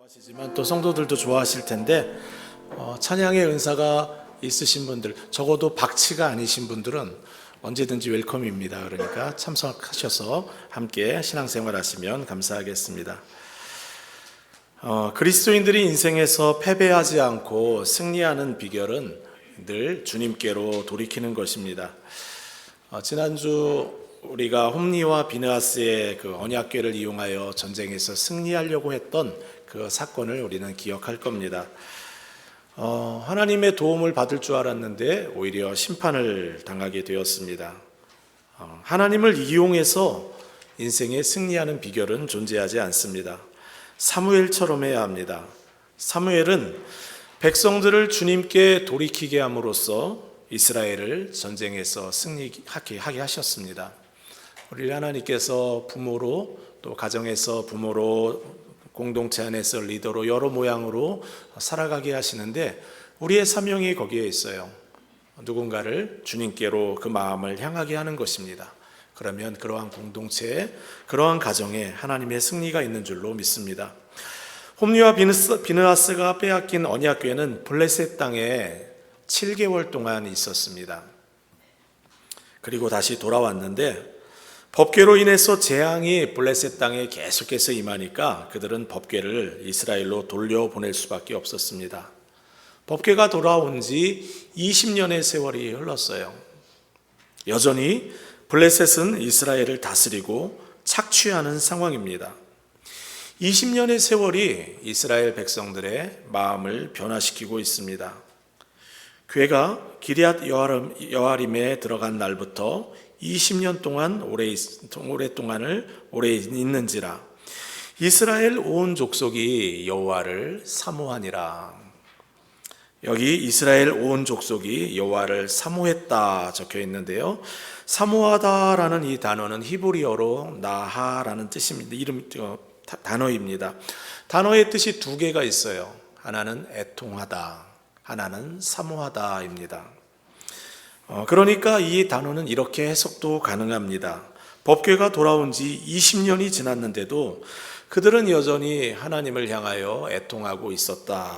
좋아하시지만 또 성도들도 좋아하실 텐데 찬양의 은사가 있으신 분들, 적어도 박치가 아니신 분들은 언제든지 웰컴입니다. 그러니까 참석하셔서 함께 신앙생활 하시면 감사하겠습니다. 그리스도인들이 인생에서 패배하지 않고 승리하는 비결은 늘 주님께로 돌이키는 것입니다. 지난주 우리가 홈리와 비느하스의 그 언약궤를 이용하여 전쟁에서 승리하려고 했던 그 사건을 우리는 기억할 겁니다. 하나님의 도움을 받을 줄 알았는데 오히려 심판을 당하게 되었습니다. 하나님을 이용해서 인생에 승리하는 비결은 존재하지 않습니다. 사무엘처럼 해야 합니다. 사무엘은 백성들을 주님께 돌이키게 함으로써 이스라엘을 전쟁에서 승리하게 하셨습니다. 우리 하나님께서 부모로, 또 가정에서 부모로, 공동체 안에서 리더로 여러 모양으로 살아가게 하시는데 우리의 사명이 거기에 있어요. 누군가를 주님께로 그 마음을 향하게 하는 것입니다. 그러면 그러한 공동체에, 그러한 가정에 하나님의 승리가 있는 줄로 믿습니다. 홈리와 비느하스가 빼앗긴 언약궤는 블레셋 땅에 7개월 동안 있었습니다. 그리고 다시 돌아왔는데 법궤로 인해서 재앙이 블레셋 땅에 계속해서 임하니까 그들은 법궤를 이스라엘로 돌려보낼 수밖에 없었습니다. 법궤가 돌아온 지 20년의 세월이 흘렀어요. 여전히 블레셋은 이스라엘을 다스리고 착취하는 상황입니다. 20년의 세월이 이스라엘 백성들의 마음을 변화시키고 있습니다. 궤가 기럇 여아림에 들어간 날부터 20년 동안 오래 있는지라 이스라엘 온 족속이 여호와를 사모하니라. 여기 이스라엘 온 족속이 여호와를 사모했다 적혀 있는데요. 사모하다라는 이 단어는 히브리어로 나하라는 뜻입니다. 단어입니다. 단어의 뜻이 두 개가 있어요. 하나는 애통하다, 하나는 사모하다입니다. 그러니까 이 단어는 이렇게 해석도 가능합니다. 법궤가 돌아온 지 20년이 지났는데도 그들은 여전히 하나님을 향하여 애통하고 있었다.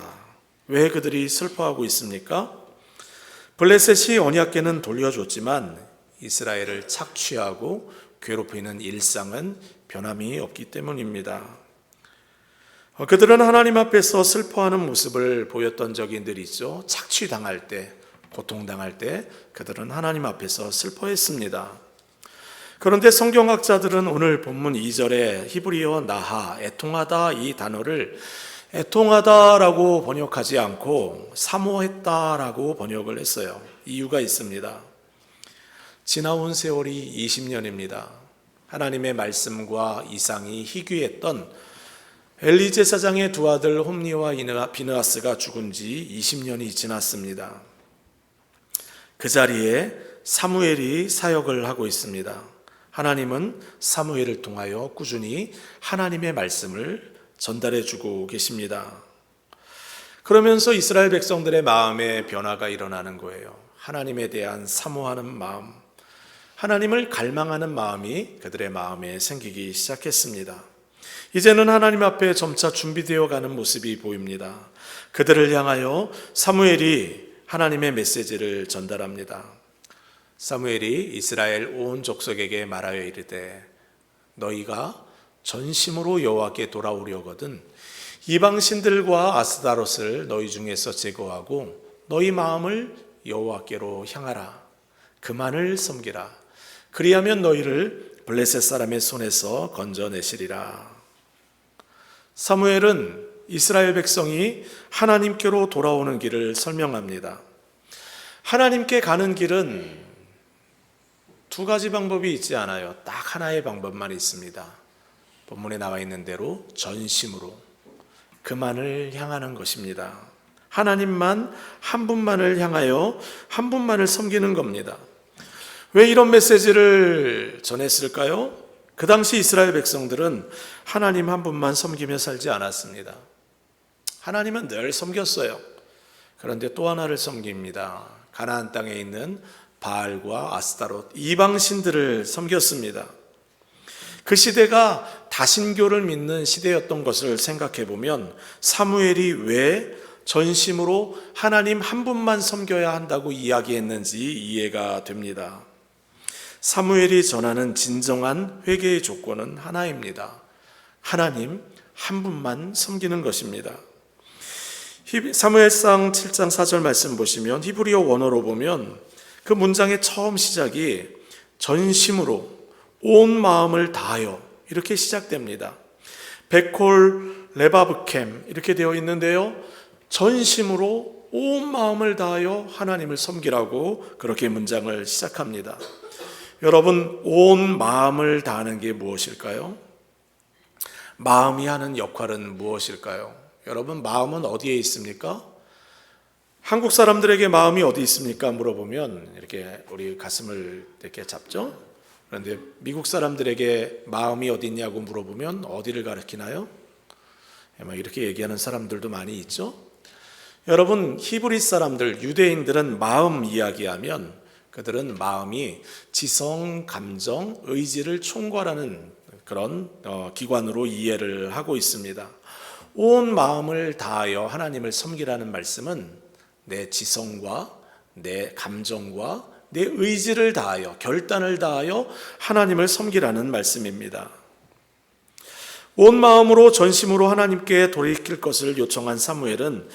왜 그들이 슬퍼하고 있습니까? 블레셋이 언약궤는 돌려줬지만 이스라엘을 착취하고 괴롭히는 일상은 변함이 없기 때문입니다. 그들은 하나님 앞에서 슬퍼하는 모습을 보였던 적이 늘 있죠. 착취당할 때, 고통당할 때 그들은 하나님 앞에서 슬퍼했습니다. 그런데 성경학자들은 오늘 본문 2절에 히브리어 나하, 애통하다 이 단어를 애통하다라고 번역하지 않고 사모했다라고 번역을 했어요. 이유가 있습니다. 지나온 세월이 20년입니다. 하나님의 말씀과 이상이 희귀했던 엘리 제사장의 두 아들 홈리와 비느하스가 죽은 지 20년이 지났습니다. 그 자리에 사무엘이 사역을 하고 있습니다. 하나님은 사무엘을 통하여 꾸준히 하나님의 말씀을 전달해 주고 계십니다. 그러면서 이스라엘 백성들의 마음에 변화가 일어나는 거예요. 하나님에 대한 사모하는 마음, 하나님을 갈망하는 마음이 그들의 마음에 생기기 시작했습니다. 이제는 하나님 앞에 점차 준비되어 가는 모습이 보입니다. 그들을 향하여 사무엘이 하나님의 메시지를 전달합니다. 사무엘이 이스라엘 온 족속에게 말하여 이르되 너희가 전심으로 여호와께 돌아오려거든 이방 신들과 아스다롯을 너희 중에서 제거하고 너희 마음을 여호와께로 향하라. 그만을 섬기라. 그리하면 너희를 블레셋 사람의 손에서 건져내시리라. 사무엘은 이스라엘 백성이 하나님께로 돌아오는 길을 설명합니다. 하나님께 가는 길은 두 가지 방법이 있지 않아요. 딱 하나의 방법만 있습니다. 본문에 나와 있는 대로 전심으로 그만을 향하는 것입니다. 하나님만 한 분만을 향하여 한 분만을 섬기는 겁니다. 왜 이런 메시지를 전했을까요? 그 당시 이스라엘 백성들은 하나님 한 분만 섬기며 살지 않았습니다. 하나님은 늘 섬겼어요. 그런데 또 하나를 섬깁니다. 가나안 땅에 있는 바알과 아스타롯 이방 신들을 섬겼습니다. 그 시대가 다신교를 믿는 시대였던 것을 생각해 보면 사무엘이 왜 전심으로 하나님 한 분만 섬겨야 한다고 이야기했는지 이해가 됩니다. 사무엘이 전하는 진정한 회개의 조건은 하나입니다. 하나님 한 분만 섬기는 것입니다. 사무엘상 7장 4절 말씀 보시면 히브리어 원어로 보면 그 문장의 처음 시작이 전심으로 온 마음을 다하여 이렇게 시작됩니다. 베콜 레바브캠 이렇게 되어 있는데요, 전심으로 온 마음을 다하여 하나님을 섬기라고 그렇게 문장을 시작합니다. 여러분, 온 마음을 다하는 게 무엇일까요? 마음이 하는 역할은 무엇일까요? 여러분, 마음은 어디에 있습니까? 한국 사람들에게 마음이 어디 있습니까? 물어보면 이렇게 우리 가슴을 이렇게 잡죠? 그런데 미국 사람들에게 마음이 어디 있냐고 물어보면 어디를 가리키나요? 이렇게 얘기하는 사람들도 많이 있죠? 여러분, 히브리 사람들, 유대인들은 마음 이야기하면 그들은 마음이 지성, 감정, 의지를 총괄하는 그런 기관으로 이해를 하고 있습니다. 온 마음을 다하여 하나님을 섬기라는 말씀은 내 지성과 내 감정과 내 의지를 다하여, 결단을 다하여 하나님을 섬기라는 말씀입니다. 온 마음으로 전심으로 하나님께 돌이킬 것을 요청한 사무엘은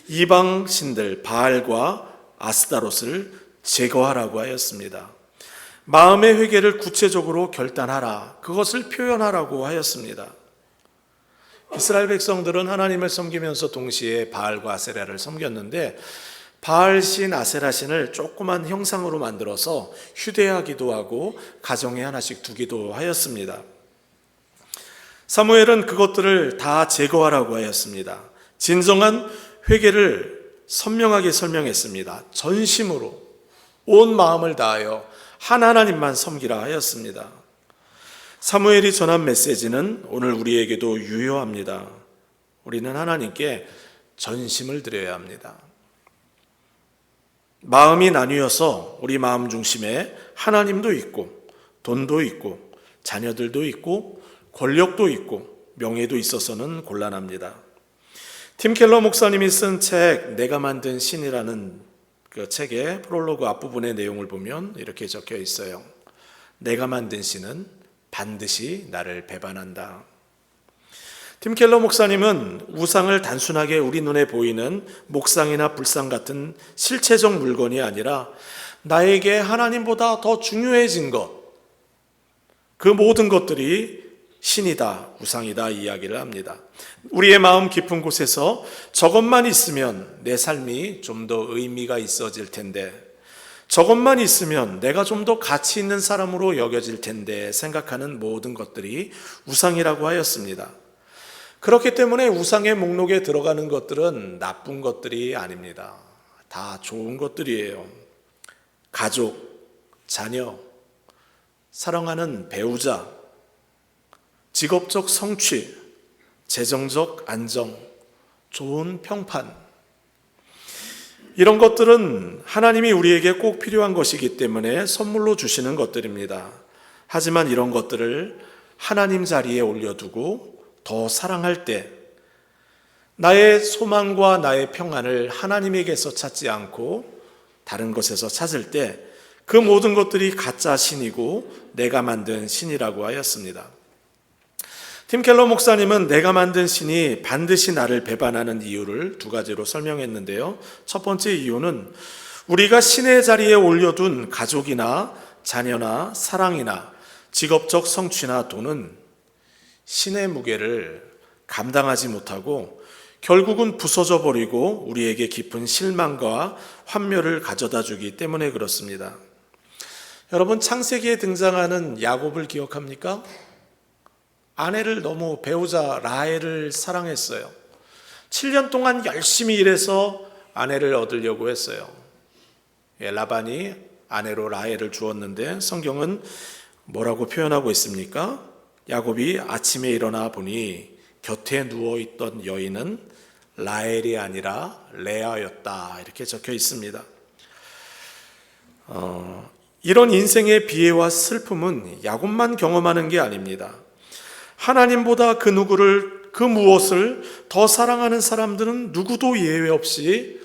이방 신들 바알과 아스타롯을 제거하라고 하였습니다. 마음의 회개를 구체적으로 결단하라, 그것을 표현하라고 하였습니다. 이스라엘 백성들은 하나님을 섬기면서 동시에 바알과 아세라를 섬겼는데 바알 신, 아세라 신을 조그만 형상으로 만들어서 휴대하기도 하고 가정에 하나씩 두기도 하였습니다. 사무엘은 그것들을 다 제거하라고 하였습니다. 진정한 회개를 선명하게 설명했습니다. 전심으로 온 마음을 다하여 한 하나님만 섬기라 하였습니다. 사무엘이 전한 메시지는 오늘 우리에게도 유효합니다. 우리는 하나님께 전심을 드려야 합니다. 마음이 나뉘어서 우리 마음 중심에 하나님도 있고 돈도 있고 자녀들도 있고 권력도 있고 명예도 있어서는 곤란합니다. 팀 켈러 목사님이 쓴 책 내가 만든 신이라는 그 책의 프롤로그 앞부분의 내용을 보면 이렇게 적혀 있어요. 내가 만든 신은 반드시 나를 배반한다. 팀 켈러 목사님은 우상을 단순하게 우리 눈에 보이는 목상이나 불상 같은 실체적 물건이 아니라 나에게 하나님보다 더 중요해진 것, 그 모든 것들이 신이다, 우상이다 이야기를 합니다. 우리의 마음 깊은 곳에서 저것만 있으면 내 삶이 좀 더 의미가 있어질 텐데, 저것만 있으면 내가 좀 더 가치 있는 사람으로 여겨질 텐데 생각하는 모든 것들이 우상이라고 하였습니다. 그렇기 때문에 우상의 목록에 들어가는 것들은 나쁜 것들이 아닙니다. 다 좋은 것들이에요. 가족, 자녀, 사랑하는 배우자, 직업적 성취, 재정적 안정, 좋은 평판, 이런 것들은 하나님이 우리에게 꼭 필요한 것이기 때문에 선물로 주시는 것들입니다. 하지만 이런 것들을 하나님 자리에 올려두고 더 사랑할 때 나의 소망과 나의 평안을 하나님에게서 찾지 않고 다른 것에서 찾을 때 그 모든 것들이 가짜 신이고 내가 만든 신이라고 하였습니다. 팀 켈러 목사님은 내가 만든 신이 반드시 나를 배반하는 이유를 두 가지로 설명했는데요. 첫 번째 이유는 우리가 신의 자리에 올려둔 가족이나 자녀나 사랑이나 직업적 성취나 돈은 신의 무게를 감당하지 못하고 결국은 부서져 버리고 우리에게 깊은 실망과 환멸을 가져다 주기 때문에 그렇습니다. 여러분, 창세기에 등장하는 야곱을 기억합니까? 아내를 너무, 배우자 라헬을 사랑했어요. 7년 동안 열심히 일해서 아내를 얻으려고 했어요. 라반이 아내로 라헬을 주었는데 성경은 뭐라고 표현하고 있습니까? 야곱이 아침에 일어나 보니 곁에 누워있던 여인은 라헬이 아니라 레아였다, 이렇게 적혀 있습니다. 이런 인생의 비애와 슬픔은 야곱만 경험하는 게 아닙니다. 하나님보다 그 무엇을 더 사랑하는 사람들은 누구도 예외 없이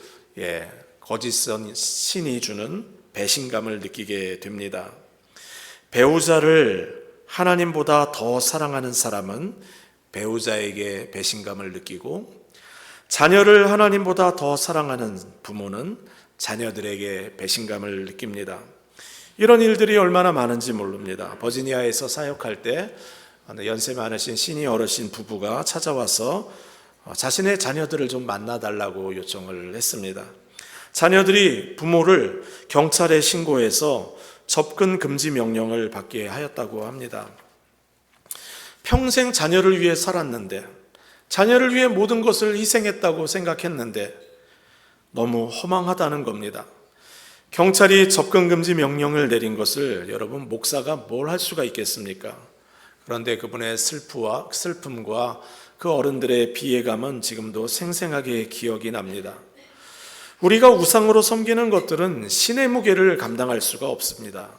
거짓 신이 주는 배신감을 느끼게 됩니다. 배우자를 하나님보다 더 사랑하는 사람은 배우자에게 배신감을 느끼고, 자녀를 하나님보다 더 사랑하는 부모는 자녀들에게 배신감을 느낍니다. 이런 일들이 얼마나 많은지 모릅니다. 버지니아에서 사역할 때 연세 많으신 시니어 어르신 부부가 찾아와서 자신의 자녀들을 좀 만나달라고 요청을 했습니다. 자녀들이 부모를 경찰에 신고해서 접근 금지 명령을 받게 하였다고 합니다. 평생 자녀를 위해 살았는데, 자녀를 위해 모든 것을 희생했다고 생각했는데 너무 허망하다는 겁니다. 경찰이 접근 금지 명령을 내린 것을 여러분, 목사가 뭘 할 수가 있겠습니까? 그런데 그분의 슬픔과 그 어른들의 비애감은 지금도 생생하게 기억이 납니다. 우리가 우상으로 섬기는 것들은 신의 무게를 감당할 수가 없습니다.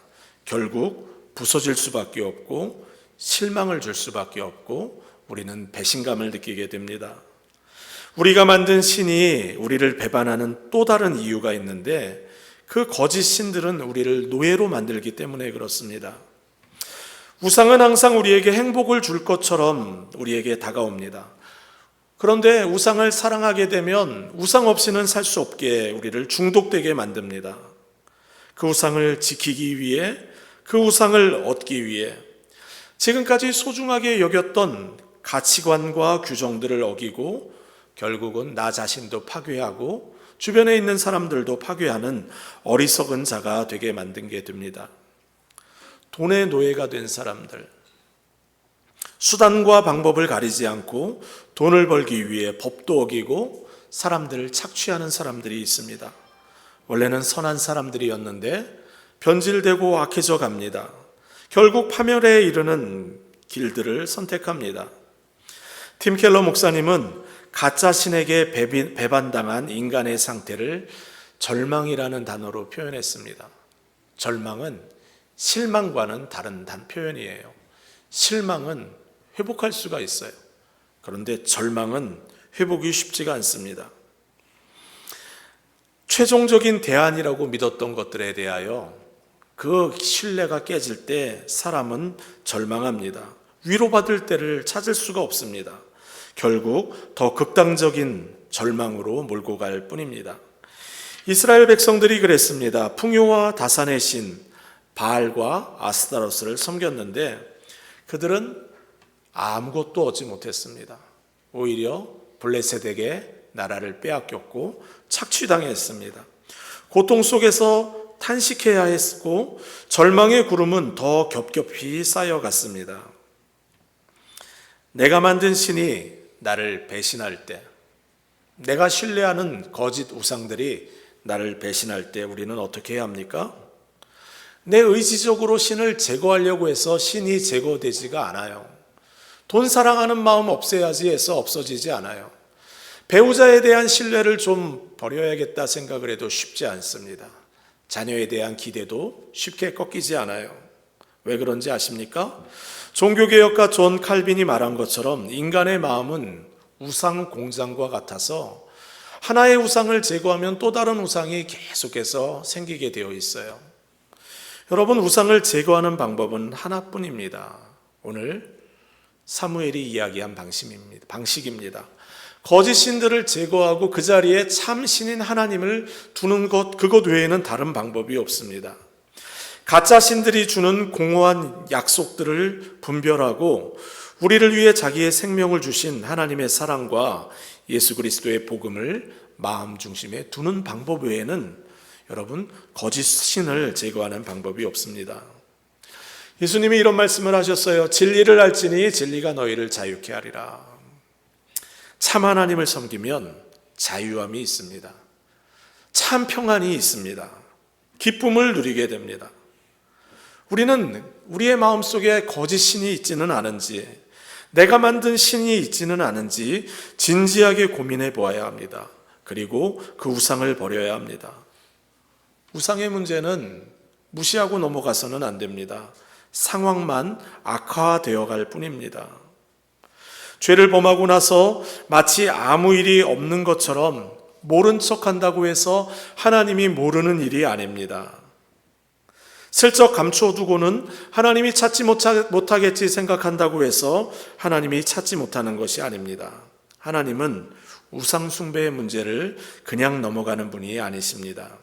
결국 부서질 수밖에 없고 실망을 줄 수밖에 없고 우리는 배신감을 느끼게 됩니다. 우리가 만든 신이 우리를 배반하는 또 다른 이유가 있는데, 그 거짓 신들은 우리를 노예로 만들기 때문에 그렇습니다. 우상은 항상 우리에게 행복을 줄 것처럼 우리에게 다가옵니다. 그런데 우상을 사랑하게 되면 우상 없이는 살 수 없게 우리를 중독되게 만듭니다. 그 우상을 지키기 위해, 그 우상을 얻기 위해 지금까지 소중하게 여겼던 가치관과 규정들을 어기고 결국은 나 자신도 파괴하고 주변에 있는 사람들도 파괴하는 어리석은 자가 되게 만든 게 됩니다. 돈의 노예가 된 사람들, 수단과 방법을 가리지 않고 돈을 벌기 위해 법도 어기고 사람들을 착취하는 사람들이 있습니다. 원래는 선한 사람들이었는데 변질되고 악해져 갑니다. 결국 파멸에 이르는 길들을 선택합니다. 팀 켈러 목사님은 가짜 신에게 배반당한 인간의 상태를 절망이라는 단어로 표현했습니다. 절망은 실망과는 다른 표현이에요. 실망은 회복할 수가 있어요. 그런데 절망은 회복이 쉽지가 않습니다. 최종적인 대안이라고 믿었던 것들에 대하여 그 신뢰가 깨질 때 사람은 절망합니다. 위로받을 때를 찾을 수가 없습니다. 결국 더 극단적인 절망으로 몰고 갈 뿐입니다. 이스라엘 백성들이 그랬습니다. 풍요와 다산의 신 바알과 아스타로스를 섬겼는데 그들은 아무것도 얻지 못했습니다. 오히려 블레셋에게 나라를 빼앗겼고 착취당했습니다. 고통 속에서 탄식해야 했고 절망의 구름은 더 겹겹이 쌓여갔습니다. 내가 만든 신이 나를 배신할 때, 내가 신뢰하는 거짓 우상들이 나를 배신할 때 우리는 어떻게 해야 합니까? 내 의지적으로 신을 제거하려고 해서 신이 제거되지가 않아요. 돈 사랑하는 마음 없애야지 해서 없어지지 않아요. 배우자에 대한 신뢰를 좀 버려야겠다 생각을 해도 쉽지 않습니다. 자녀에 대한 기대도 쉽게 꺾이지 않아요. 왜 그런지 아십니까? 종교개혁가 존 칼빈이 말한 것처럼 인간의 마음은 우상 공장과 같아서 하나의 우상을 제거하면 또 다른 우상이 계속해서 생기게 되어 있어요. 여러분, 우상을 제거하는 방법은 하나뿐입니다. 오늘 사무엘이 이야기한 방식입니다. 거짓 신들을 제거하고 그 자리에 참 신인 하나님을 두는 것, 그것 외에는 다른 방법이 없습니다. 가짜 신들이 주는 공허한 약속들을 분별하고 우리를 위해 자기의 생명을 주신 하나님의 사랑과 예수 그리스도의 복음을 마음 중심에 두는 방법 외에는 여러분, 거짓 신을 제거하는 방법이 없습니다. 예수님이 이런 말씀을 하셨어요. 진리를 알지니 진리가 너희를 자유케 하리라. 참 하나님을 섬기면 자유함이 있습니다. 참 평안이 있습니다. 기쁨을 누리게 됩니다. 우리는 우리의 마음속에 거짓 신이 있지는 않은지, 내가 만든 신이 있지는 않은지 진지하게 고민해 보아야 합니다. 그리고 그 우상을 버려야 합니다. 우상의 문제는 무시하고 넘어가서는 안 됩니다. 상황만 악화되어 갈 뿐입니다. 죄를 범하고 나서 마치 아무 일이 없는 것처럼 모른 척한다고 해서 하나님이 모르는 일이 아닙니다. 슬쩍 감춰두고는 하나님이 찾지 못하겠지 생각한다고 해서 하나님이 찾지 못하는 것이 아닙니다. 하나님은 우상 숭배의 문제를 그냥 넘어가는 분이 아니십니다.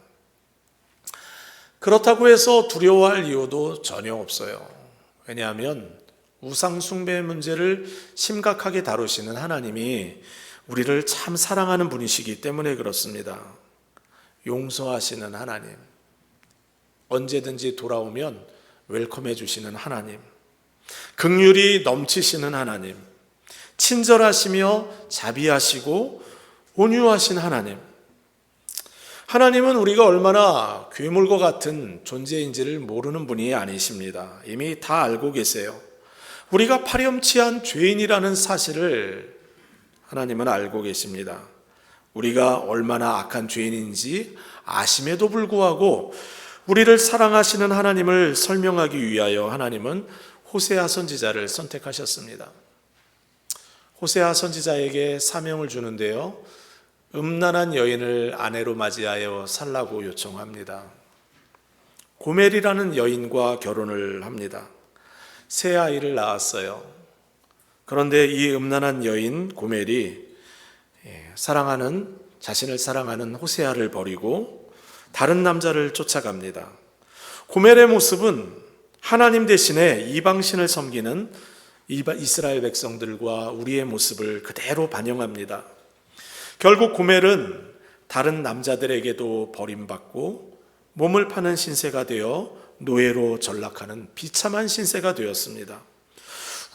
그렇다고 해서 두려워할 이유도 전혀 없어요. 왜냐하면 우상 숭배의 문제를 심각하게 다루시는 하나님이 우리를 참 사랑하는 분이시기 때문에 그렇습니다. 용서하시는 하나님, 언제든지 돌아오면 웰컴해 주시는 하나님, 긍휼이 넘치시는 하나님, 친절하시며 자비하시고 온유하신 하나님. 하나님은 우리가 얼마나 괴물과 같은 존재인지를 모르는 분이 아니십니다. 이미 다 알고 계세요. 우리가 파렴치한 죄인이라는 사실을 하나님은 알고 계십니다. 우리가 얼마나 악한 죄인인지 아심에도 불구하고 우리를 사랑하시는 하나님을 설명하기 위하여 하나님은 호세아 선지자를 선택하셨습니다. 호세아 선지자에게 사명을 주는데요, 음란한 여인을 아내로 맞이하여 살라고 요청합니다. 고멜이라는 여인과 결혼을 합니다. 새 아이를 낳았어요. 그런데 이 음란한 여인 고멜이 자신을 사랑하는 호세아를 버리고 다른 남자를 쫓아갑니다. 고멜의 모습은 하나님 대신에 이방신을 섬기는 이스라엘 백성들과 우리의 모습을 그대로 반영합니다. 결국 고멜은 다른 남자들에게도 버림받고 몸을 파는 신세가 되어 노예로 전락하는 비참한 신세가 되었습니다.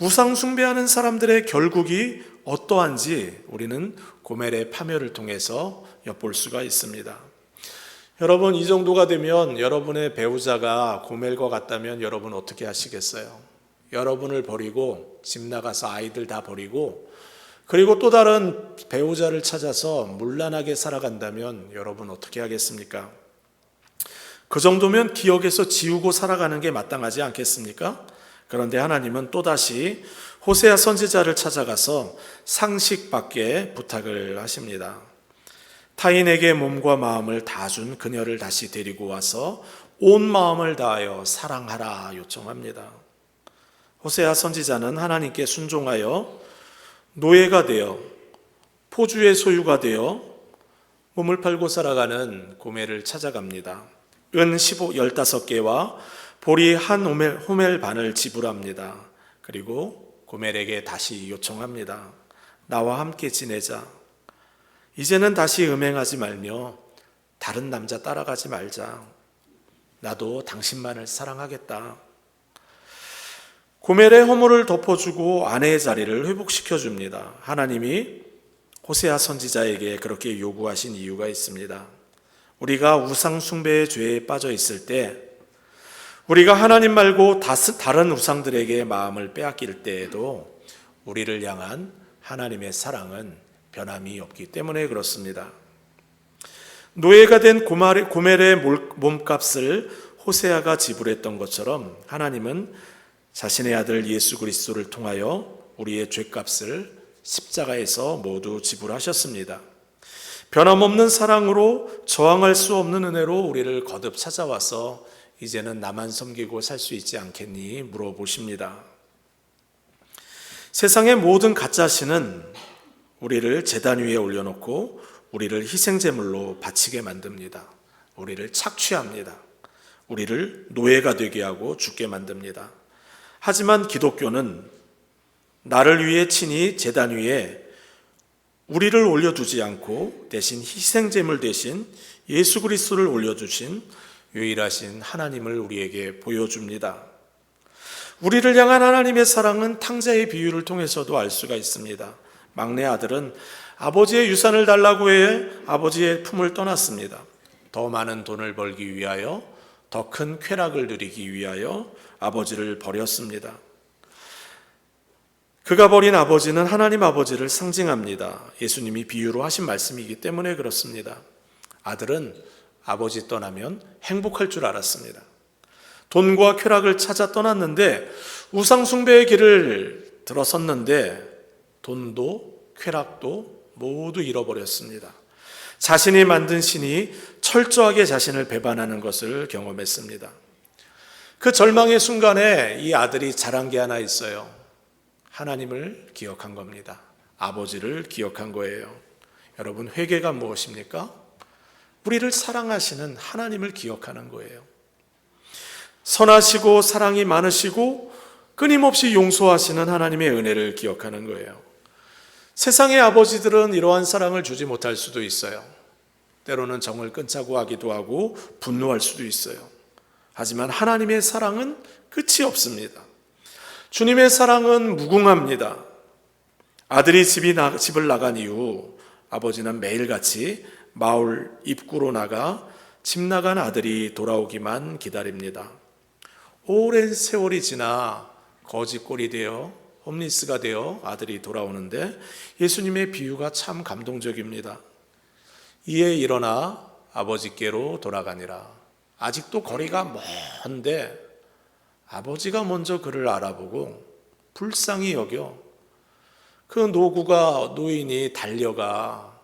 우상 숭배하는 사람들의 결국이 어떠한지 우리는 고멜의 파멸을 통해서 엿볼 수가 있습니다. 여러분, 이 정도가 되면 여러분의 배우자가 고멜과 같다면 여러분 어떻게 하시겠어요? 여러분을 버리고 집 나가서 아이들 다 버리고 그리고 또 다른 배우자를 찾아서 문란하게 살아간다면 여러분 어떻게 하겠습니까? 그 정도면 기억에서 지우고 살아가는 게 마땅하지 않겠습니까? 그런데 하나님은 또다시 호세아 선지자를 찾아가서 상식밖에 부탁을 하십니다. 타인에게 몸과 마음을 다 준 그녀를 다시 데리고 와서 온 마음을 다하여 사랑하라 요청합니다. 호세아 선지자는 하나님께 순종하여 노예가 되어 포주의 소유가 되어 몸을 팔고 살아가는 고멜을 찾아갑니다. 은 15개와 보리 한 호멜 반을 지불합니다. 그리고 고멜에게 다시 요청합니다. 나와 함께 지내자. 이제는 다시 음행하지 말며 다른 남자 따라가지 말자. 나도 당신만을 사랑하겠다. 고멜의 허물을 덮어주고 아내의 자리를 회복시켜줍니다. 하나님이 호세아 선지자에게 그렇게 요구하신 이유가 있습니다. 우리가 우상 숭배의 죄에 빠져 있을 때, 우리가 하나님 말고 다른 우상들에게 마음을 빼앗길 때에도 우리를 향한 하나님의 사랑은 변함이 없기 때문에 그렇습니다. 노예가 된 고멜의 몸값을 호세아가 지불했던 것처럼 하나님은 자신의 아들 예수 그리스도를 통하여 우리의 죄값을 십자가에서 모두 지불하셨습니다. 변함없는 사랑으로 저항할 수 없는 은혜로 우리를 거듭 찾아와서 이제는 나만 섬기고 살 수 있지 않겠니? 물어보십니다. 세상의 모든 가짜신은 우리를 제단 위에 올려놓고 우리를 희생제물로 바치게 만듭니다. 우리를 착취합니다. 우리를 노예가 되게 하고 죽게 만듭니다. 하지만 기독교는 나를 위해 친히 제단 위에 우리를 올려두지 않고 대신 희생제물 대신 예수 그리스도를 올려주신 유일하신 하나님을 우리에게 보여줍니다. 우리를 향한 하나님의 사랑은 탕자의 비유를 통해서도 알 수가 있습니다. 막내 아들은 아버지의 유산을 달라고 해 아버지의 품을 떠났습니다. 더 많은 돈을 벌기 위하여, 더 큰 쾌락을 누리기 위하여 아버지를 버렸습니다. 그가 버린 아버지는 하나님 아버지를 상징합니다. 예수님이 비유로 하신 말씀이기 때문에 그렇습니다. 아들은 아버지 떠나면 행복할 줄 알았습니다. 돈과 쾌락을 찾아 떠났는데 우상 숭배의 길을 들어섰는데 돈도 쾌락도 모두 잃어버렸습니다. 자신이 만든 신이 철저하게 자신을 배반하는 것을 경험했습니다. 그 절망의 순간에 이 아들이 잘한 게 하나 있어요. 하나님을 기억한 겁니다. 아버지를 기억한 거예요. 여러분, 회개가 무엇입니까? 우리를 사랑하시는 하나님을 기억하는 거예요. 선하시고 사랑이 많으시고 끊임없이 용서하시는 하나님의 은혜를 기억하는 거예요. 세상의 아버지들은 이러한 사랑을 주지 못할 수도 있어요. 때로는 정을 끊자고 하기도 하고 분노할 수도 있어요. 하지만 하나님의 사랑은 끝이 없습니다. 주님의 사랑은 무궁합니다. 아들이 집을 나간 이후 아버지는 매일같이 마을 입구로 나가 집 나간 아들이 돌아오기만 기다립니다. 오랜 세월이 지나 거지꼴이 되어 홈리스가 되어 아들이 돌아오는데 예수님의 비유가 참 감동적입니다. 이에 일어나 아버지께로 돌아가니라. 아직도 거리가 먼데 아버지가 먼저 그를 알아보고 불쌍히 여겨 그 노인이 달려가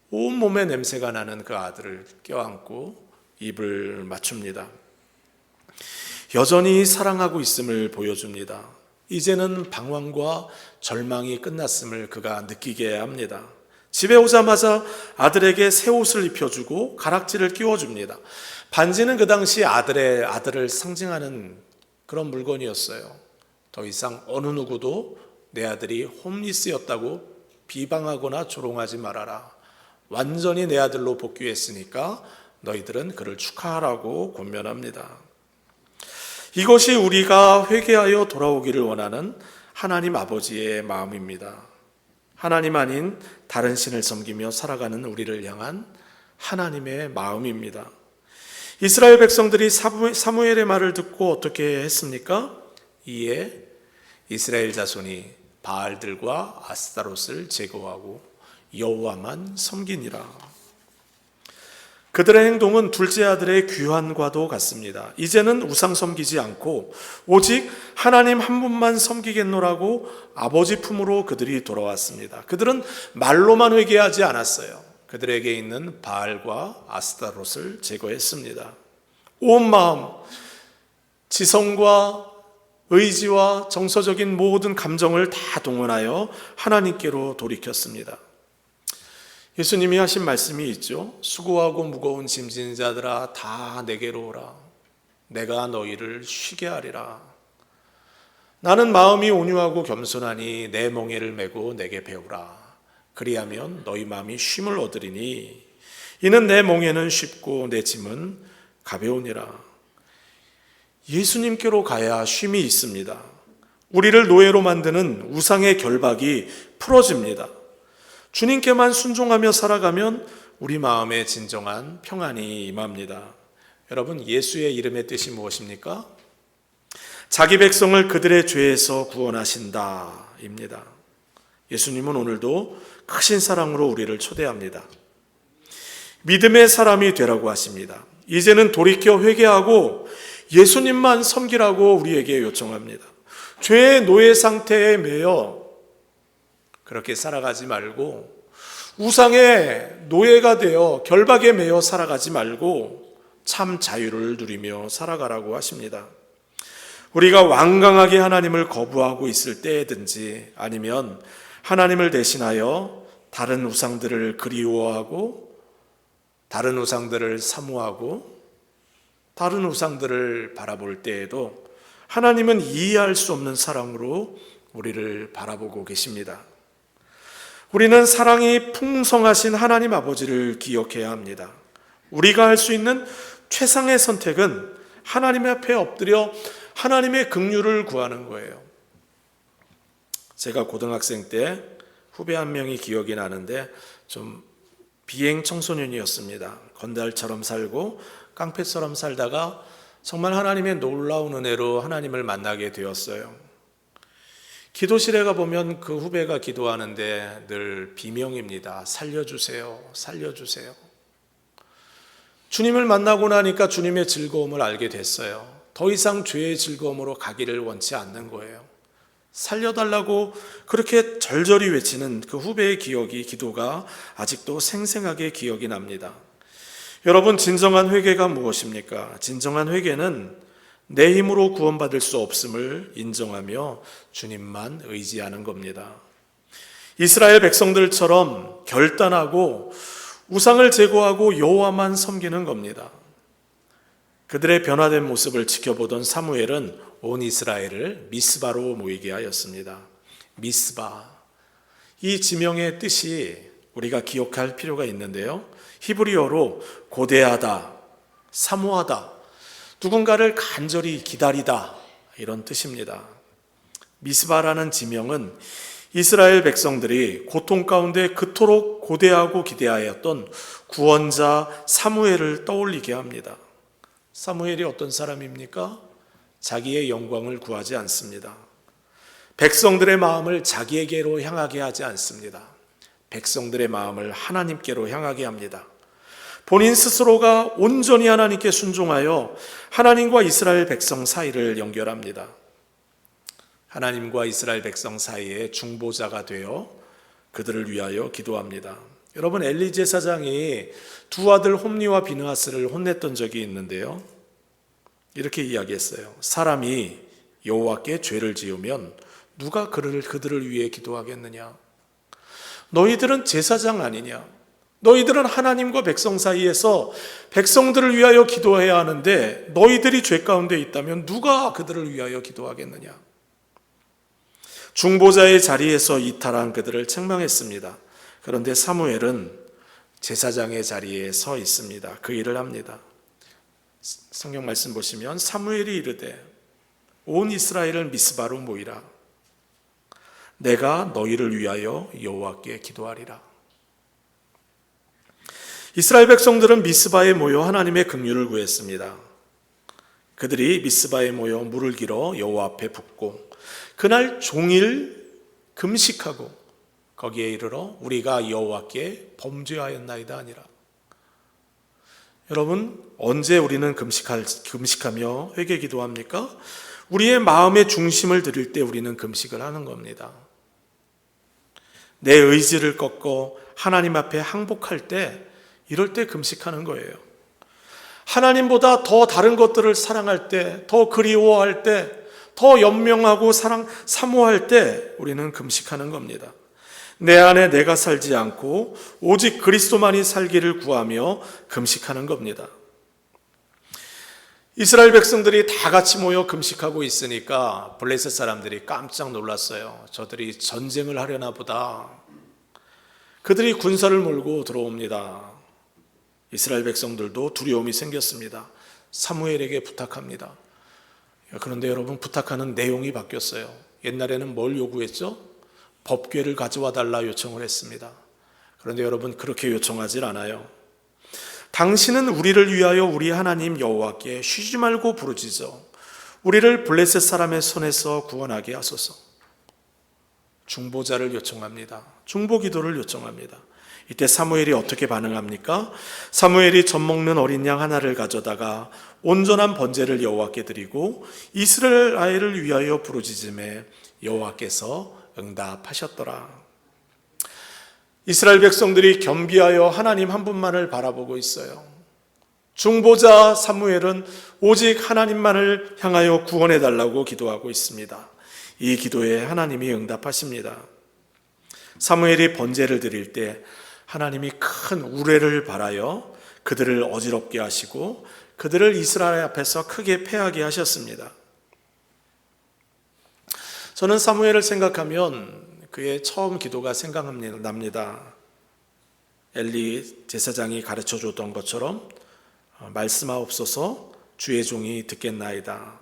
온몸에 냄새가 나는 그 아들을 껴안고 입을 맞춥니다. 여전히 사랑하고 있음을 보여줍니다. 이제는 방황과 절망이 끝났음을 그가 느끼게 합니다. 집에 오자마자 아들에게 새 옷을 입혀주고 가락지를 끼워줍니다. 반지는 그 당시 아들을 상징하는 그런 물건이었어요. 더 이상 어느 누구도 내 아들이 홈리스였다고 비방하거나 조롱하지 말아라. 완전히 내 아들로 복귀했으니까 너희들은 그를 축하하라고 권면합니다. 이것이 우리가 회개하여 돌아오기를 원하는 하나님 아버지의 마음입니다. 하나님 아닌 다른 신을 섬기며 살아가는 우리를 향한 하나님의 마음입니다. 이스라엘 백성들이 사무엘의 말을 듣고 어떻게 했습니까? 이에 이스라엘 자손이 바알들과 아스타롯을 제거하고 여호와만 섬기니라. 그들의 행동은 둘째 아들의 귀환과도 같습니다. 이제는 우상 섬기지 않고 오직 하나님 한 분만 섬기겠노라고 아버지 품으로 그들이 돌아왔습니다. 그들은 말로만 회개하지 않았어요. 그들에게 있는 바알과 아스타롯을 제거했습니다. 온 마음, 지성과 의지와 정서적인 모든 감정을 다 동원하여 하나님께로 돌이켰습니다. 예수님이 하신 말씀이 있죠. 수고하고 무거운 짐진 자들아 다 내게로 오라. 내가 너희를 쉬게 하리라. 나는 마음이 온유하고 겸손하니 내 멍에를 메고 내게 배우라. 그리하면 너희 마음이 쉼을 얻으리니 이는 내 멍에는 쉽고 내 짐은 가벼우니라. 예수님께로 가야 쉼이 있습니다. 우리를 노예로 만드는 우상의 결박이 풀어집니다. 주님께만 순종하며 살아가면 우리 마음에 진정한 평안이 임합니다. 여러분, 예수의 이름의 뜻이 무엇입니까? 자기 백성을 그들의 죄에서 구원하신다 입니다. 예수님은 오늘도 크신 사랑으로 우리를 초대합니다. 믿음의 사람이 되라고 하십니다. 이제는 돌이켜 회개하고 예수님만 섬기라고 우리에게 요청합니다. 죄의 노예 상태에 매여 그렇게 살아가지 말고 우상의 노예가 되어 결박에 매여 살아가지 말고 참 자유를 누리며 살아가라고 하십니다. 우리가 완강하게 하나님을 거부하고 있을 때든지 아니면 하나님을 대신하여 다른 우상들을 그리워하고 다른 우상들을 사모하고 다른 우상들을 바라볼 때에도 하나님은 이해할 수 없는 사랑으로 우리를 바라보고 계십니다. 우리는 사랑이 풍성하신 하나님 아버지를 기억해야 합니다. 우리가 할 수 있는 최상의 선택은 하나님 앞에 엎드려 하나님의 긍휼을 구하는 거예요. 제가 고등학생 때 후배 한 명이 기억이 나는데 좀 비행 청소년이었습니다. 건달처럼 살고 깡패처럼 살다가 정말 하나님의 놀라운 은혜로 하나님을 만나게 되었어요. 기도실에 가보면 그 후배가 기도하는데 늘 비명입니다. 살려주세요. 살려주세요. 주님을 만나고 나니까 주님의 즐거움을 알게 됐어요. 더 이상 죄의 즐거움으로 가기를 원치 않는 거예요. 살려달라고 그렇게 절절히 외치는 그 후배의 기도가 아직도 생생하게 기억이 납니다. 여러분, 진정한 회개가 무엇입니까? 진정한 회개는 내 힘으로 구원받을 수 없음을 인정하며 주님만 의지하는 겁니다. 이스라엘 백성들처럼 결단하고 우상을 제거하고 여호와만 섬기는 겁니다. 그들의 변화된 모습을 지켜보던 사무엘은 온 이스라엘을 미스바로 모이게 하였습니다. 미스바, 이 지명의 뜻이 우리가 기억할 필요가 있는데요, 히브리어로 고대하다, 사모하다, 누군가를 간절히 기다리다, 이런 뜻입니다. 미스바라는 지명은 이스라엘 백성들이 고통 가운데 그토록 고대하고 기대하였던 구원자 사무엘을 떠올리게 합니다. 사무엘이 어떤 사람입니까? 자기의 영광을 구하지 않습니다. 백성들의 마음을 자기에게로 향하게 하지 않습니다. 백성들의 마음을 하나님께로 향하게 합니다. 본인 스스로가 온전히 하나님께 순종하여 하나님과 이스라엘 백성 사이를 연결합니다. 하나님과 이스라엘 백성 사이에 중보자가 되어 그들을 위하여 기도합니다. 여러분, 엘리 제사장이 두 아들 홈니와 비느하스를 혼냈던 적이 있는데요, 이렇게 이야기했어요. 사람이 여호와께 죄를 지으면 누가 그들을 위해 기도하겠느냐? 너희들은 제사장 아니냐? 너희들은 하나님과 백성 사이에서 백성들을 위하여 기도해야 하는데 너희들이 죄 가운데 있다면 누가 그들을 위하여 기도하겠느냐? 중보자의 자리에서 이탈한 그들을 책망했습니다. 그런데 사무엘은 제사장의 자리에 서 있습니다. 그 일을 합니다. 성경 말씀 보시면 사무엘이 이르되 온 이스라엘을 미스바로 모이라. 내가 너희를 위하여 여호와께 기도하리라. 이스라엘 백성들은 미스바에 모여 하나님의 긍휼을 구했습니다. 그들이 미스바에 모여 물을 길어 여호와 앞에 붓고 그날 종일 금식하고 거기에 이르러 우리가 여호와께 범죄하였나이다 하니라. 여러분, 언제 우리는 금식하며 회개 기도합니까? 우리의 마음의 중심을 드릴 때 우리는 금식을 하는 겁니다. 내 의지를 꺾고 하나님 앞에 항복할 때, 이럴 때 금식하는 거예요. 하나님보다 더 다른 것들을 사랑할 때, 더 그리워할 때, 더 연명하고 사모할 때 우리는 금식하는 겁니다. 내 안에 내가 살지 않고 오직 그리스도만이 살기를 구하며 금식하는 겁니다. 이스라엘 백성들이 다 같이 모여 금식하고 있으니까 블레셋 사람들이 깜짝 놀랐어요. 저들이 전쟁을 하려나 보다. 그들이 군사를 몰고 들어옵니다. 이스라엘 백성들도 두려움이 생겼습니다. 사무엘에게 부탁합니다. 그런데 여러분, 부탁하는 내용이 바뀌었어요. 옛날에는 뭘 요구했죠? 법궤를 가져와 달라 요청을 했습니다. 그런데 여러분, 그렇게 요청하질 않아요. 당신은 우리를 위하여 우리 하나님 여호와께 쉬지 말고 부르짖어 우리를 블레셋 사람의 손에서 구원하게 하소서. 중보자를 요청합니다. 중보 기도를 요청합니다. 이때 사무엘이 어떻게 반응합니까? 사무엘이 젖 먹는 어린 양 하나를 가져다가 온전한 번제를 여호와께 드리고 이스라엘을 위하여 부르짖음에 여호와께서 응답하셨더라. 이스라엘 백성들이 겸비하여 하나님 한 분만을 바라보고 있어요. 중보자 사무엘은 오직 하나님만을 향하여 구원해 달라고 기도하고 있습니다. 이 기도에 하나님이 응답하십니다. 사무엘이 번제를 드릴 때 하나님이 큰 우레를 발하여 그들을 어지럽게 하시고 그들을 이스라엘 앞에서 크게 패하게 하셨습니다. 저는 사무엘을 생각하면 그의 처음 기도가 생각납니다. 엘리 제사장이 가르쳐 줬던 것처럼 말씀하옵소서 주의 종이 듣겠나이다.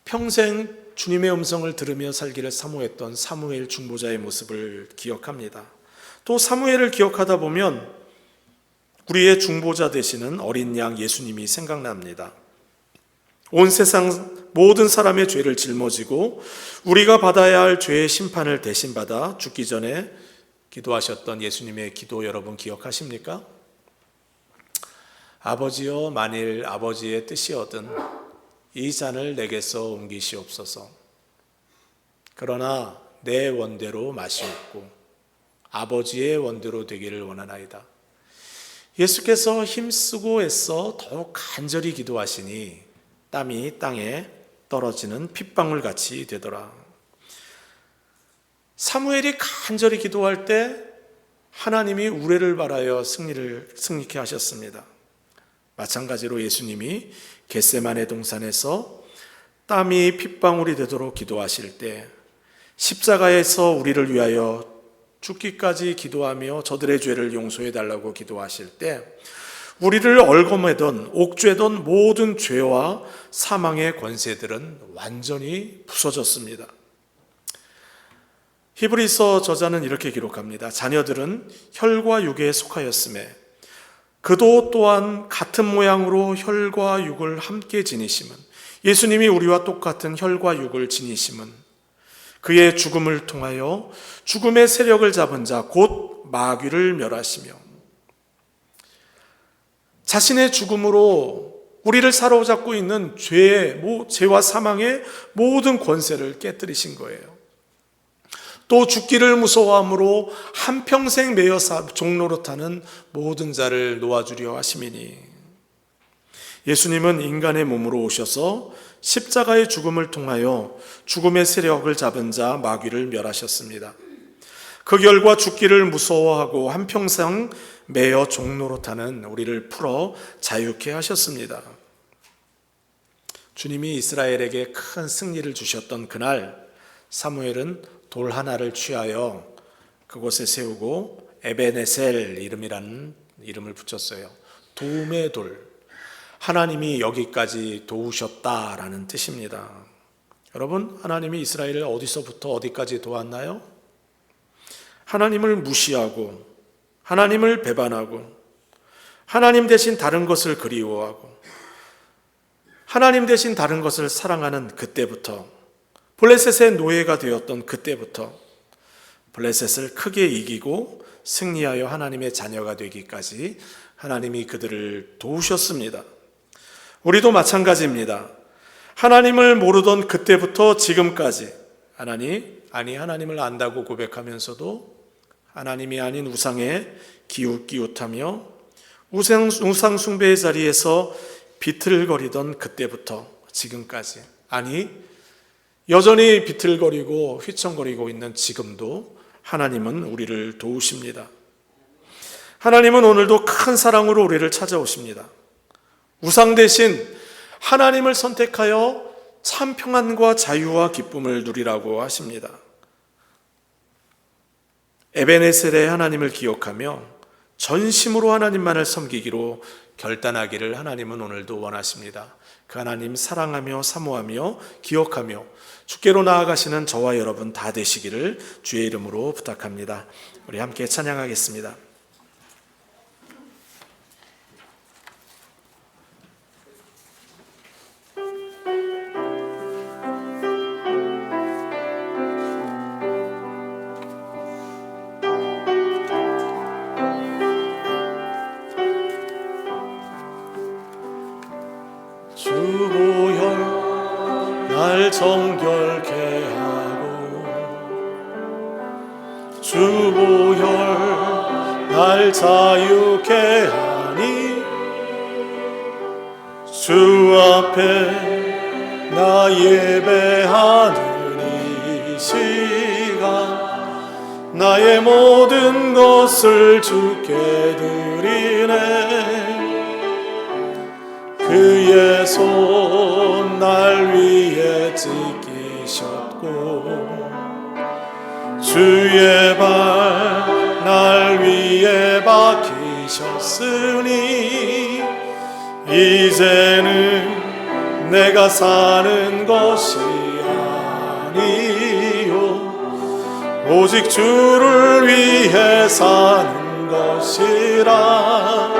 평생 주님의 음성을 들으며 살기를 사모했던 사무엘 중보자의 모습을 기억합니다. 또 사무엘을 기억하다 보면 우리의 중보자 되시는 어린 양 예수님이 생각납니다. 온 세상 모든 사람의 죄를 짊어지고 우리가 받아야 할 죄의 심판을 대신 받아 죽기 전에 기도하셨던 예수님의 기도 여러분 기억하십니까? 아버지여, 만일 아버지의 뜻이거든 이 잔을 내게서 옮기시옵소서. 그러나 내 원대로 마시옵고 아버지의 원대로 되기를 원하나이다. 예수께서 힘쓰고 애써 더욱 간절히 기도하시니 땀이 땅에 떨어지는 핏방울 같이 되더라. 사무엘이 간절히 기도할 때 하나님이 우레를 바라여 승리케 하셨습니다. 마찬가지로 예수님이 겟세마네 동산에서 땀이 핏방울이 되도록 기도하실 때, 십자가에서 우리를 위하여 죽기까지 기도하며 저들의 죄를 용서해 달라고 기도하실 때, 우리를 얽어매던 옥죄던 모든 죄와 사망의 권세들은 완전히 부서졌습니다. 히브리서 저자는 이렇게 기록합니다. 자녀들은 혈과 육에 속하였음에 그도 또한 같은 모양으로 혈과 육을 함께 지니심은, 예수님이 우리와 똑같은 혈과 육을 지니심은 그의 죽음을 통하여 죽음의 세력을 잡은 자 곧 마귀를 멸하시며 자신의 죽음으로 우리를 사로잡고 있는 죄와 사망의 모든 권세를 깨뜨리신 거예요. 또 죽기를 무서워함으로 한평생 매여 종노릇하는 모든 자를 놓아주려 하심이니, 예수님은 인간의 몸으로 오셔서 십자가의 죽음을 통하여 죽음의 세력을 잡은 자 마귀를 멸하셨습니다. 그 결과 죽기를 무서워하고 한평생 매여 종노릇하는 우리를 풀어 자유케 하셨습니다. 주님이 이스라엘에게 큰 승리를 주셨던 그날, 사무엘은 돌 하나를 취하여 그곳에 세우고 에베네셀 이름이라는 이름을 붙였어요. 도움의 돌, 하나님이 여기까지 도우셨다라는 뜻입니다. 여러분, 하나님이 이스라엘을 어디서부터 어디까지 도왔나요? 하나님을 무시하고 하나님을 배반하고 하나님 대신 다른 것을 그리워하고 하나님 대신 다른 것을 사랑하는 그때부터, 블레셋의 노예가 되었던 그때부터 블레셋을 크게 이기고 승리하여 하나님의 자녀가 되기까지 하나님이 그들을 도우셨습니다. 우리도 마찬가지입니다. 하나님을 모르던 그때부터 지금까지 하나님을 안다고 고백하면서도 하나님이 아닌 우상에 기웃기웃하며 우상 숭배의 자리에서 비틀거리던 그때부터 지금까지, 여전히 비틀거리고 휘청거리고 있는 지금도 하나님은 우리를 도우십니다. 하나님은 오늘도 큰 사랑으로 우리를 찾아오십니다. 우상 대신 하나님을 선택하여 참 평안과 자유와 기쁨을 누리라고 하십니다. 에베네셀의 하나님을 기억하며 전심으로 하나님만을 섬기기로 결단하기를 하나님은 오늘도 원하십니다. 그 하나님 사랑하며 사모하며 기억하며 주께로 나아가시는 저와 여러분 다 되시기를 주의 이름으로 부탁합니다. 우리 함께 찬양하겠습니다. 주보혈 날 정결케 하고 주보혈 날 자유케 하니 주 앞에 나 예배하는 이 시간 나의 모든 것을 주께 드리네. 그의 손 날 위에 찢기셨고 주의 발 날 위에 박히셨으니 이제는 내가 사는 것이 아니요 오직 주를 위해 사는 것이라.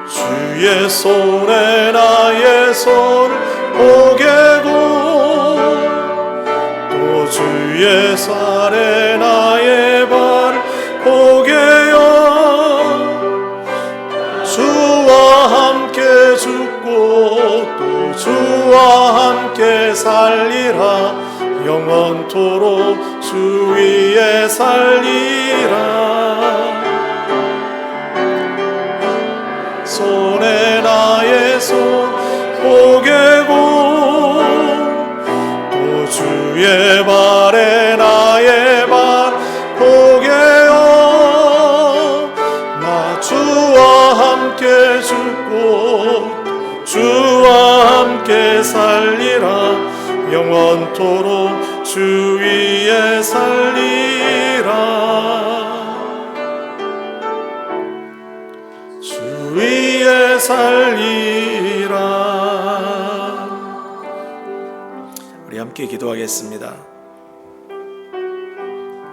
주의 손에 나의 손을 포개고 또 주의 살에 나의 발을 포개어 주와 함께 죽고 살리라 영원토록 주 위에 살리라. 손에 나의 손 보게고 또 주의 발에 나의 발 보게요. 나 주와 함께 죽고 주와 함께 살리라 영원토록 주 위에 살리라. 주 위에 살리라. 우리 함께 기도하겠습니다.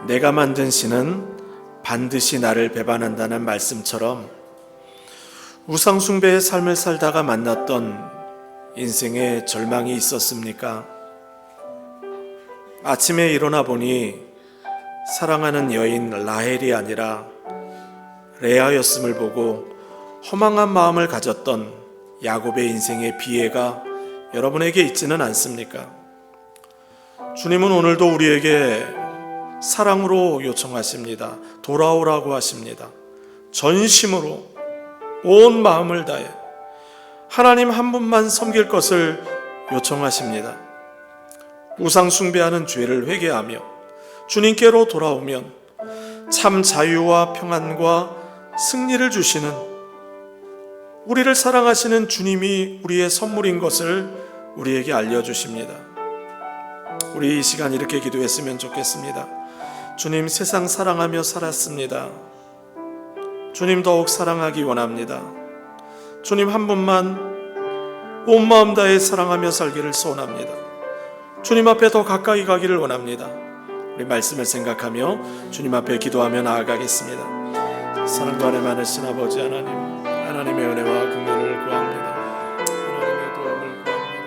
내가 만든 신은 반드시 나를 배반한다는 말씀처럼 우상숭배의 삶을 살다가 만났던 인생에 절망이 있었습니까? 아침에 일어나 보니 사랑하는 여인 라헬이 아니라 레아였음을 보고 허망한 마음을 가졌던 야곱의 인생의 비애가 여러분에게 있지는 않습니까? 주님은 오늘도 우리에게 사랑으로 요청하십니다. 돌아오라고 하십니다. 전심으로 온 마음을 다해 하나님 한 분만 섬길 것을 요청하십니다. 우상 숭배하는 죄를 회개하며 주님께로 돌아오면 참 자유와 평안과 승리를 주시는 우리를 사랑하시는 주님이 우리의 선물인 것을 우리에게 알려주십니다. 우리 이 시간 이렇게 기도했으면 좋겠습니다. 주님, 세상 사랑하며 살았습니다. 주님, 더욱 사랑하기 원합니다. 주님 한 분만 온 마음 다해 사랑하며 살기를 소원합니다. 주님 앞에 더 가까이 가기를 원합니다. 우리 말씀을 생각하며 주님 앞에 기도하며 나아가겠습니다. 사랑과 은혜 많으신 아버지 하나님, 하나님의 은혜와 긍휼을 구합니다. 하나님의 도움을 구합니다.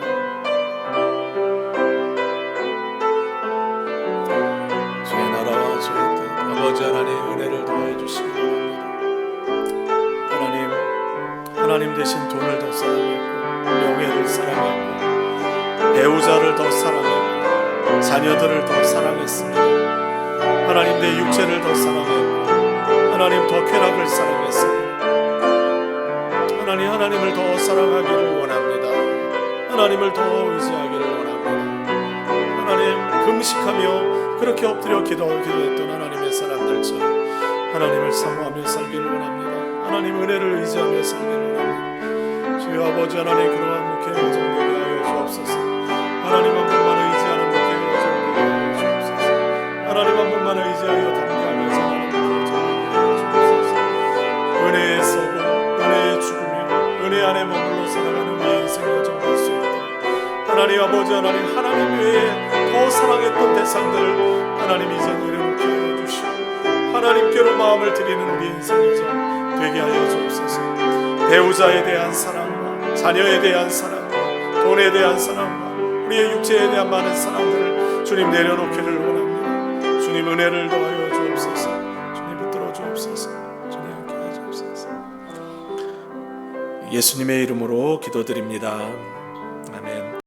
주의 나라와 주의 뜻, 아버지 하나님 은혜를 더해 주시기 바랍니다. 하나님 대신 돈을 더 사랑했고, 명예를 사랑했고, 배우자를 더 사랑했고, 자녀들을 더 사랑했습니다. 하나님, 내 육체를 더 사랑했고, 하나님 더 쾌락을 사랑했습니다. 하나님을 더 사랑하기를 원합니다. 하나님을 더 의지하기를 원합니다. 하나님, 금식하며 그렇게 엎드려 기도했던 하나님의 사람들처럼 하나님을 사모하며 살기를 원합니다. 하나님 은혜를 의지하며 살기를 원합니다. 주여 아버지 하나님, 그러한 목회 여정 되게 하여 주옵소서. 하나님 한 분만 의지하는 목회 여정 되게 하여 주옵소서. 하나님 한 분만 의지하여 담대하며 살아가는 목회 여정 되게 하여 주옵소서. 은혜에 서고 은혜에 죽으며 은혜 안에 머물러 살아가는 우리의 인생 여정 될 수 있도록 하나님 아버지 하나님, 하나님 외에 더 사랑했던 대상들 하나님 이제 내려놓게 하여 주시고 하나님께로 마음을 드리는 우리 인생 여정 되게 하여 주옵소서. 배우자에 대한 사랑과 자녀에 대한 사랑과 돈에 대한 사랑과 우리의 육체에 대한 많은 사랑들을 주님 내려놓기를 원합니다. 주님 은혜를 더하여 주옵소서. 주님 붙들어 주옵소서. 주님 함께해 주옵소서. 예수님의 이름으로 기도드립니다. 아멘.